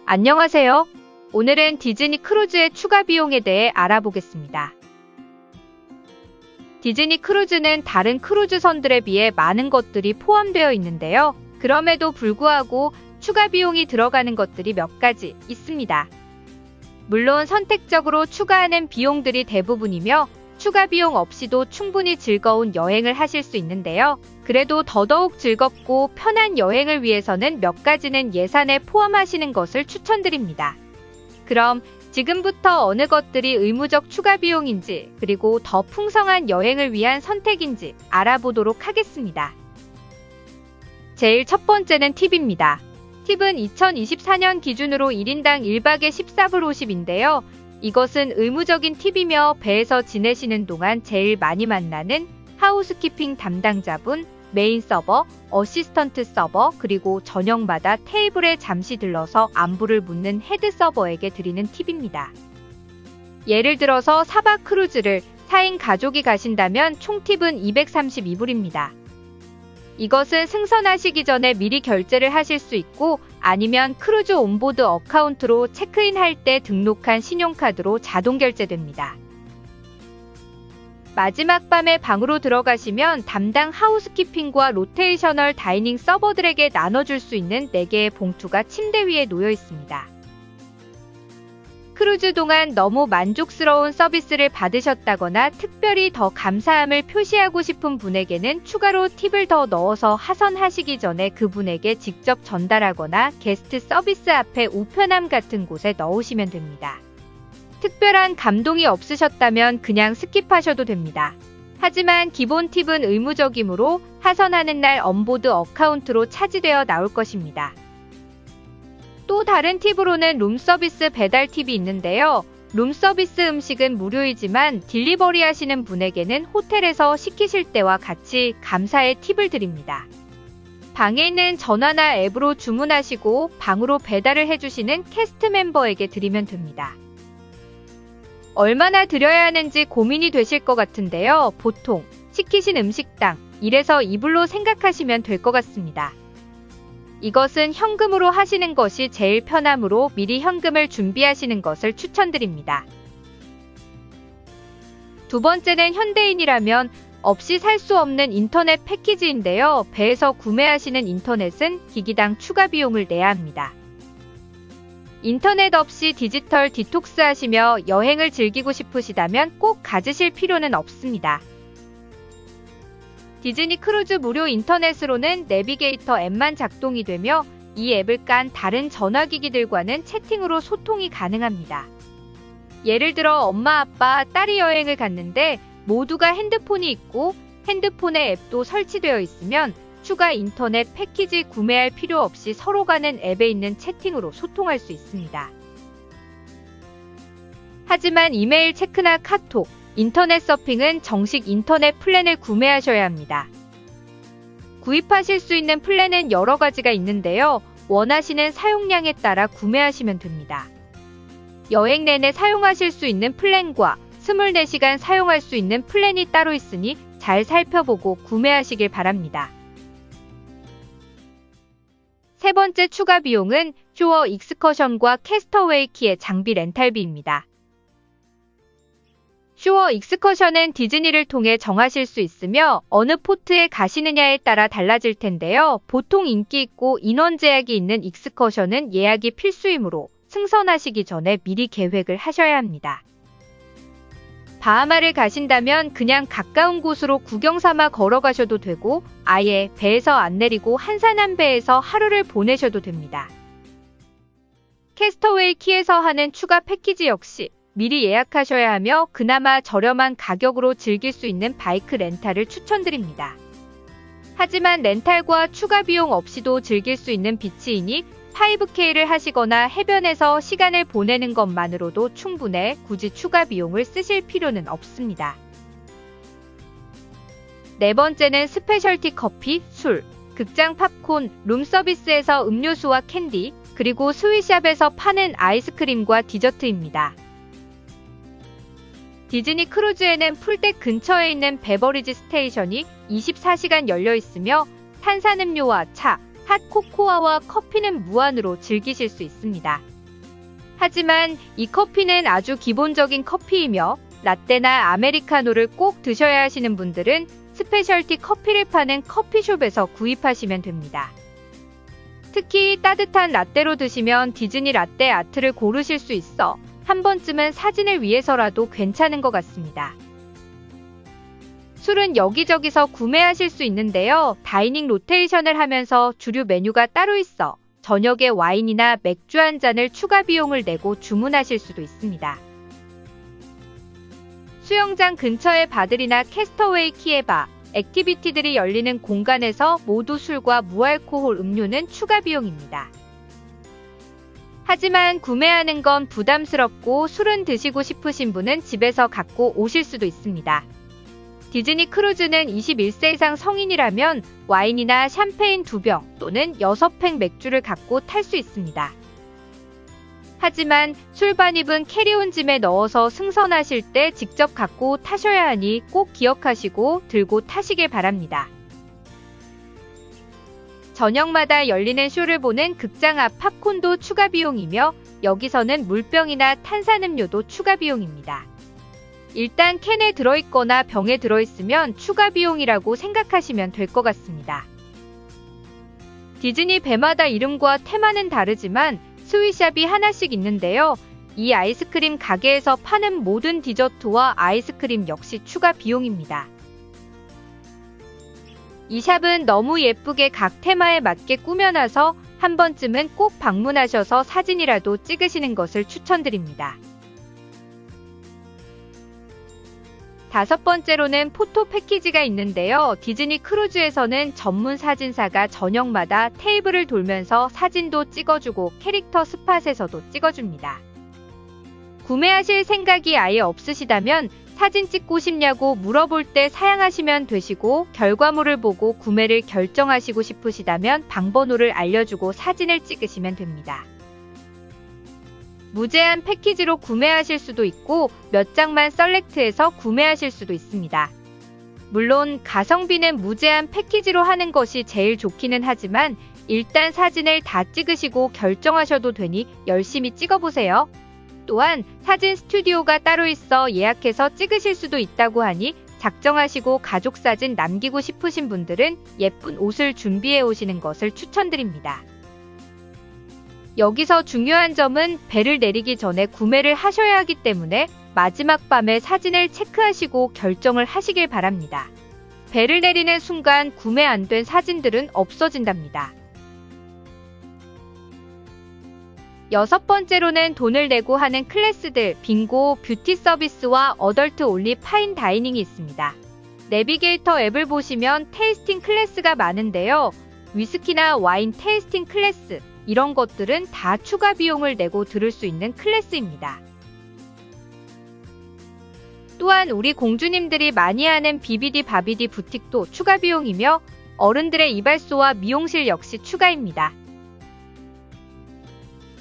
안녕하세요. 오늘은 디즈니 크루즈의 추가 비용에 대해 알아보겠습니다. 디즈니 크루즈는 다른 크루즈선들에 비해 많은 것들이 포함되어 있는데요. 그럼에도 불구하고 추가 비용이 들어가는 것들이 몇 가지 있습니다. 물론 선택적으로 추가하는 비용들이 대부분이며 추가 비용 없이도 충분히 즐거운 여행을 하실 수 있는데요. 그래도 더더욱 즐겁고 편한 여행을 위해서는 몇 가지는 예산에 포함하시는 것을 추천드립니다. 그럼 지금부터 어느 것들이 의무적 추가 비용인지 그리고 더 풍성한 여행을 위한 선택인지 알아보도록 하겠습니다. 제일 첫 번째는 팁입니다. 팁은 2024년 기준으로 1인당 1박에 14불 50인데요. 이것은 의무적인 팁이며 배에서 지내시는 동안 제일 많이 만나는 하우스키핑 담당자분, 메인 서버, 어시스턴트 서버, 그리고 저녁마다 테이블에 잠시 들러서 안부를 묻는 헤드 서버에게 드리는 팁입니다. 예를 들어서 4박 크루즈를 4인 가족이 가신다면 총 팁은 232불입니다. 이것은 승선하시기 전에 미리 결제를 하실 수 있고 아니면 크루즈 온보드 어카운트로 체크인할 때 등록한 신용카드로 자동 결제됩니다. 마지막 밤에 방으로 들어가시면 담당 하우스키핑과 로테이셔널 다이닝 서버들에게 나눠줄 수 있는 4개의 봉투가 침대 위에 놓여 있습니다. 크루즈 동안 너무 만족스러운 서비스를 받으셨다거나 특별히 더 감사함을 표시하고 싶은 분에게는 추가로 팁을 더 넣어서 하선하시기 전에 그분에게 직접 전달하거나 게스트 서비스 앞에 우편함 같은 곳에 넣으시면 됩니다. 특별한 감동이 없으셨다면 그냥 스킵하셔도 됩니다. 하지만 기본 팁은 의무적이므로 하선하는 날 온보드 어카운트로 차지되어 나올 것입니다. 또 다른 팁으로는 룸서비스 배달 팁이 있는데요. 룸서비스 음식은 무료이지만 딜리버리 하시는 분에게는 호텔에서 시키실 때와 같이 감사의 팁을 드립니다. 방에 있는 전화나 앱으로 주문하시고 방으로 배달을 해주시는 캐스트 멤버에게 드리면 됩니다. 얼마나 드려야 하는지 고민이 되실 것 같은데요. 보통 시키신 음식당 1에서 2불로 생각하시면 될 것 같습니다. 이것은 현금으로 하시는 것이 제일 편하므로 미리 현금을 준비하시는 것을 추천드립니다. 두 번째는 현대인이라면 없이 살 수 없는 인터넷 패키지인데요. 배에서 구매하시는 인터넷은 기기당 추가 비용을 내야 합니다. 인터넷 없이 디지털 디톡스 하시며 여행을 즐기고 싶으시다면 꼭 가지실 필요는 없습니다. 디즈니 크루즈 무료 인터넷으로는 내비게이터 앱만 작동이 되며 이 앱을 깐 다른 전화기기들과는 채팅으로 소통이 가능합니다. 예를 들어 엄마, 아빠, 딸이 여행을 갔는데 모두가 핸드폰이 있고 핸드폰에 앱도 설치되어 있으면 추가 인터넷 패키지 구매할 필요 없이 서로 가는 앱에 있는 채팅으로 소통할 수 있습니다. 하지만 이메일 체크나 카톡, 인터넷 서핑은 정식 인터넷 플랜을 구매하셔야 합니다. 구입하실 수 있는 플랜은 여러 가지가 있는데요. 원하시는 사용량에 따라 구매하시면 됩니다. 여행 내내 사용하실 수 있는 플랜과 24시간 사용할 수 있는 플랜이 따로 있으니 잘 살펴보고 구매하시길 바랍니다. 세 번째 추가 비용은 쇼어 익스커션과 캐스터웨이 키의 장비 렌탈비입니다. 쇼어 익스커션은 디즈니를 통해 정하실 수 있으며 어느 포트에 가시느냐에 따라 달라질 텐데요. 보통 인기 있고 인원 제약이 있는 익스커션은 예약이 필수이므로 승선하시기 전에 미리 계획을 하셔야 합니다. 바하마를 가신다면 그냥 가까운 곳으로 구경 삼아 걸어가셔도 되고 아예 배에서 안 내리고 한산한 배에서 하루를 보내셔도 됩니다. 캐스터웨이 키에서 하는 추가 패키지 역시 미리 예약하셔야 하며 그나마 저렴한 가격으로 즐길 수 있는 바이크 렌탈을 추천드립니다. 하지만 렌탈과 추가 비용 없이도 즐길 수 있는 비치이니 5K를 하시거나 해변에서 시간을 보내는 것만으로도 충분해 굳이 추가 비용을 쓰실 필요는 없습니다. 네 번째는 스페셜티 커피, 술, 극장 팝콘, 룸서비스에서 음료수와 캔디, 그리고 스위샵에서 파는 아이스크림과 디저트입니다. 디즈니 크루즈에는 풀덱 근처에 있는 베버리지 스테이션이 24시간 열려 있으며 탄산음료와 차, 핫코코아와 커피는 무한으로 즐기실 수 있습니다. 하지만 이 커피는 아주 기본적인 커피이며 라떼나 아메리카노를 꼭 드셔야 하시는 분들은 스페셜티 커피를 파는 커피숍에서 구입하시면 됩니다. 특히 따뜻한 라떼로 드시면 디즈니 라떼 아트를 고르실 수 있어 한 번쯤은 사진을 위해서라도 괜찮은 것 같습니다. 술은 여기저기서 구매하실 수 있는데요. 다이닝 로테이션을 하면서 주류 메뉴가 따로 있어 저녁에 와인이나 맥주 한 잔을 추가 비용을 내고 주문하실 수도 있습니다. 수영장 근처의 바들이나 캐스터웨이 키에바, 액티비티들이 열리는 공간에서 모두 술과 무알코올 음료는 추가 비용입니다. 하지만 구매하는 건 부담스럽고 술은 드시고 싶으신 분은 집에서 갖고 오실 수도 있습니다. 디즈니 크루즈는 21세 이상 성인이라면 와인이나 샴페인 2병 또는 6팩 맥주를 갖고 탈 수 있습니다. 하지만 술반입은 캐리온 짐에 넣어서 승선하실 때 직접 갖고 타셔야 하니 꼭 기억하시고 들고 타시길 바랍니다. 저녁마다 열리는 쇼를 보는 극장 앞 팝콘도 추가 비용이며 여기서는 물병이나 탄산음료도 추가 비용입니다. 일단 캔에 들어있거나 병에 들어있으면 추가 비용이라고 생각하시면 될 것 같습니다. 디즈니 배마다 이름과 테마는 다르지만 스윗샵이 하나씩 있는데요. 이 아이스크림 가게에서 파는 모든 디저트와 아이스크림 역시 추가 비용입니다. 이 샵은 너무 예쁘게 각 테마에 맞게 꾸며놔서 한 번쯤은 꼭 방문하셔서 사진이라도 찍으시는 것을 추천드립니다. 5번째로는 포토 패키지가 있는데요. 디즈니 크루즈에서는 전문 사진사가 저녁마다 테이블을 돌면서 사진도 찍어주고 캐릭터 스팟에서도 찍어줍니다. 구매하실 생각이 아예 없으시다면 사진 찍고 싶냐고 물어볼 때 사양하시면 되시고 결과물을 보고 구매를 결정하시고 싶으시다면 방번호를 알려주고 사진을 찍으시면 됩니다. 무제한 패키지로 구매하실 수도 있고 몇 장만 셀렉트해서 구매하실 수도 있습니다. 물론 가성비는 무제한 패키지로 하는 것이 제일 좋기는 하지만 일단 사진을 다 찍으시고 결정하셔도 되니 열심히 찍어보세요. 또한 사진 스튜디오가 따로 있어 예약해서 찍으실 수도 있다고 하니 작정하시고 가족 사진 남기고 싶으신 분들은 예쁜 옷을 준비해 오시는 것을 추천드립니다. 여기서 중요한 점은 배를 내리기 전에 구매를 하셔야 하기 때문에 마지막 밤에 사진을 체크하시고 결정을 하시길 바랍니다. 배를 내리는 순간 구매 안 된 사진들은 없어진답니다. 6번째로는 돈을 내고 하는 클래스들, 빙고, 뷰티 서비스와 어덜트 올리 파인 다이닝이 있습니다. 내비게이터 앱을 보시면 테이스팅 클래스가 많은데요. 위스키나 와인 테이스팅 클래스, 이런 것들은 다 추가 비용을 내고 들을 수 있는 클래스입니다. 또한 우리 공주님들이 많이 하는 비비디 바비디 부틱도 추가 비용이며 어른들의 이발소와 미용실 역시 추가입니다.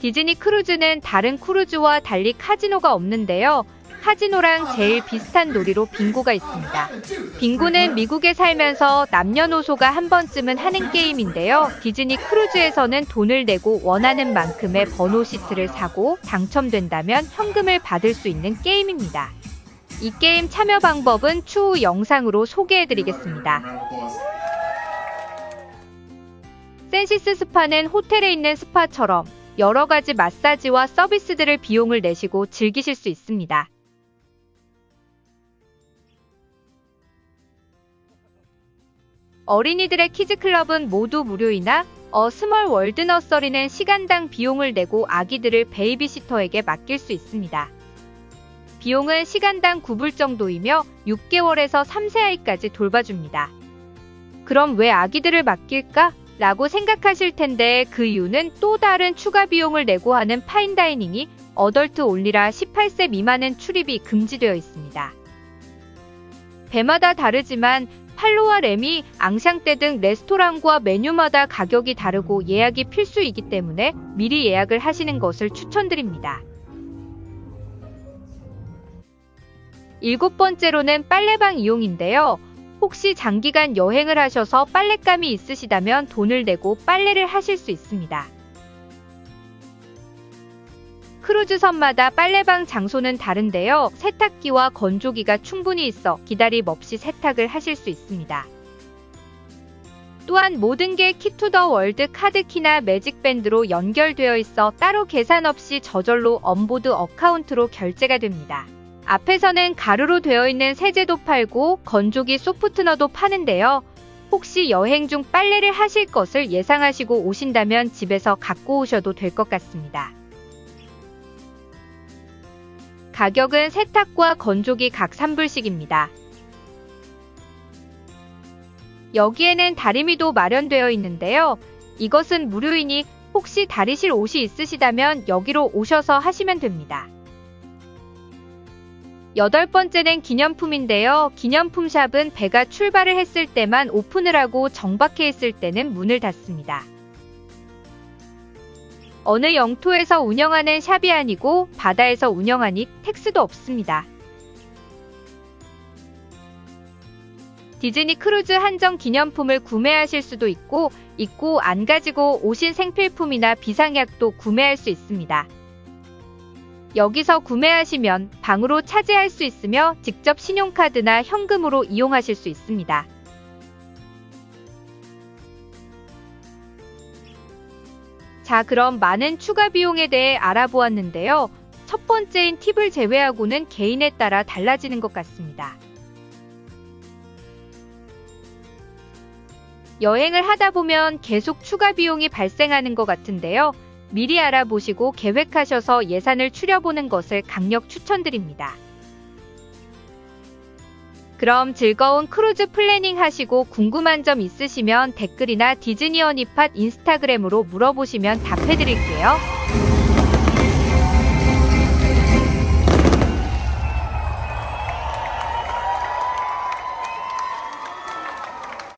디즈니 크루즈는 다른 크루즈와 달리 카지노가 없는데요. 카지노랑 제일 비슷한 놀이로 빙고가 있습니다. 빙고는 미국에 살면서 남녀노소가 한 번쯤은 하는 게임인데요. 디즈니 크루즈에서는 돈을 내고 원하는 만큼의 번호 시트를 사고 당첨된다면 현금을 받을 수 있는 게임입니다. 이 게임 참여 방법은 추후 영상으로 소개해드리겠습니다. 센시스 스파는 호텔에 있는 스파처럼 여러 가지 마사지와 서비스들을 비용을 내시고 즐기실 수 있습니다. 어린이들의 키즈클럽은 모두 무료이나 스몰 월드 너서리는 시간당 비용을 내고 아기들을 베이비시터에게 맡길 수 있습니다. 비용은 시간당 9불 정도이며 6개월에서 3세 아이까지 돌봐줍니다. 그럼 왜 아기들을 맡길까? 라고 생각하실 텐데 그 이유는 또 다른 추가 비용을 내고 하는 파인다이닝이 어덜트 올리라 18세 미만은 출입이 금지되어 있습니다. 배마다 다르지만 팔로와 레미, 앙샹떼 등 레스토랑과 메뉴마다 가격이 다르고 예약이 필수이기 때문에 미리 예약을 하시는 것을 추천드립니다. 7번째로는 빨래방 이용인데요. 혹시 장기간 여행을 하셔서 빨랫감이 있으시다면 돈을 내고 빨래를 하실 수 있습니다. 크루즈선마다 빨래방 장소는 다른데요. 세탁기와 건조기가 충분히 있어 기다림 없이 세탁을 하실 수 있습니다. 또한 모든 게 키투더월드 카드키나 매직밴드로 연결되어 있어 따로 계산 없이 저절로 언보드 어카운트로 결제가 됩니다. 앞에서는 가루로 되어 있는 세제도 팔고 건조기 소프트너도 파는데요. 혹시 여행 중 빨래를 하실 것을 예상하시고 오신다면 집에서 갖고 오셔도 될 것 같습니다. 가격은 세탁과 건조기 각 3불씩입니다. 여기에는 다리미도 마련되어 있는데요. 이것은 무료이니 혹시 다리실 옷이 있으시다면 여기로 오셔서 하시면 됩니다. 8번째는 기념품인데요. 기념품 샵은 배가 출발을 했을 때만 오픈을 하고 정박해 있을 때는 문을 닫습니다. 어느 영토에서 운영하는 샵이 아니고 바다에서 운영하니 텍스도 없습니다. 디즈니 크루즈 한정 기념품을 구매하실 수도 있고 입고 안 가지고 오신 생필품이나 비상약도 구매할 수 있습니다. 여기서 구매하시면 방으로 차지할 수 있으며 직접 신용카드나 현금으로 이용하실 수 있습니다. 자, 그럼 많은 추가 비용에 대해 알아보았는데요. 첫 번째인 팁을 제외하고는 개인에 따라 달라지는 것 같습니다. 여행을 하다 보면 계속 추가 비용이 발생하는 것 같은데요. 미리 알아보시고 계획하셔서 예산을 추려보는 것을 강력 추천드립니다. 그럼 즐거운 크루즈 플래닝 하시고 궁금한 점 있으시면 댓글이나 디즈니 허니팟 인스타그램으로 물어보시면 답해드릴게요.